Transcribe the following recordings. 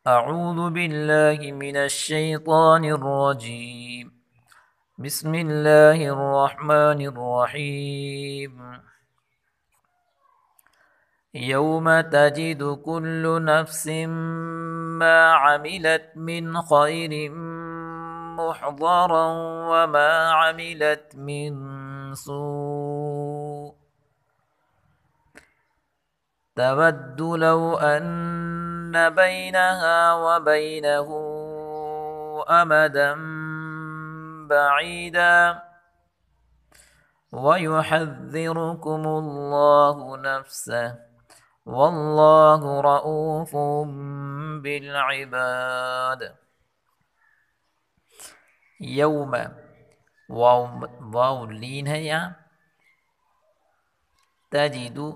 أعوذ بالله من الشيطان الرجيم بسم الله الرحمن الرحيم يوم تجد كل نفس ما عملت من خير محضرا وما عملت من سوء تود لو أن بينها وبينه أمدا بعيدا ويحذركم الله نفسه والله رؤوف بالعباد یوم واو لین ہے یہاں تجیدو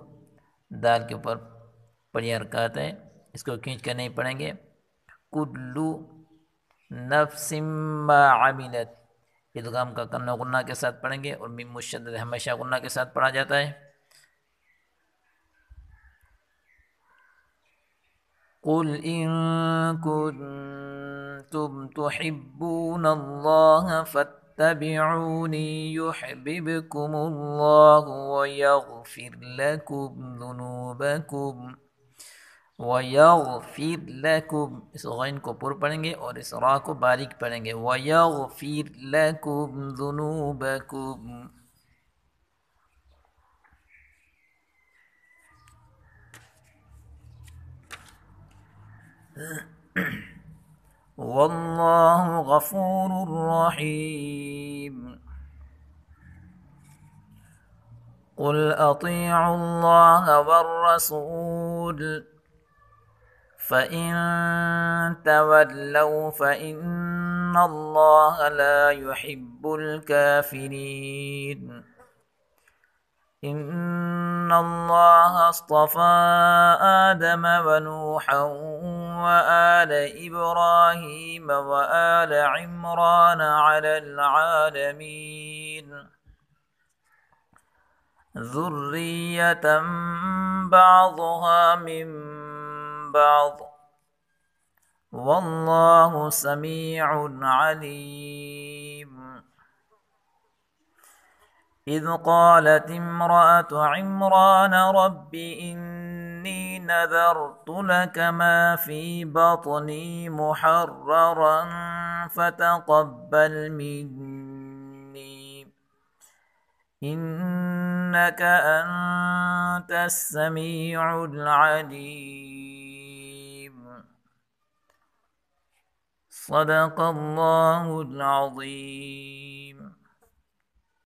دال کے اوپر بڑی حرکات ہے، اس کو کھینچ کر نہیں پڑھیں گے. کلو نفس ما عملت ادغام کا کرنا غنہ کے ساتھ پڑھیں گے، اور میم مشدد ہمیشہ غنہ کے ساتھ پڑھا جاتا ہے. قل ان کنتم تحبون اللہ فاتبعونی یحببکم اللہ ویغفر لکم ذنوبکم وَيَغْفِرْ لَكُمْ اس غین کو پر پڑھیں گے اور اس را کو باریک پڑھیں گے. وَيَغْفِرْ لَكُمْ ذُنُوبَكُمْ وَاللَّهُ غَفُورٌ رَحِيمٌ. قُلْ أَطِيعُوا اللَّهَ وَالرَّسُولَ فَإِن تَوَلَّوْا فَإِنَّ اللَّهَ لَا يُحِبُّ الْكَافِرِينَ. إِنَّ اللَّهَ اصْطَفَى آدَمَ وَنُوحًا وَآلَ إِبْرَاهِيمَ وَآلَ عِمْرَانَ عَلَى الْعَالَمِينَ ذُرِّيَّةً بَعْضُهَا مِن بعض والله سميع عليم. إذ قالت امرأة عمران رب إني نذرت لك ما في بطني محررا فتقبل مني إنك أنت السميع العليم. صدق الله العظيم.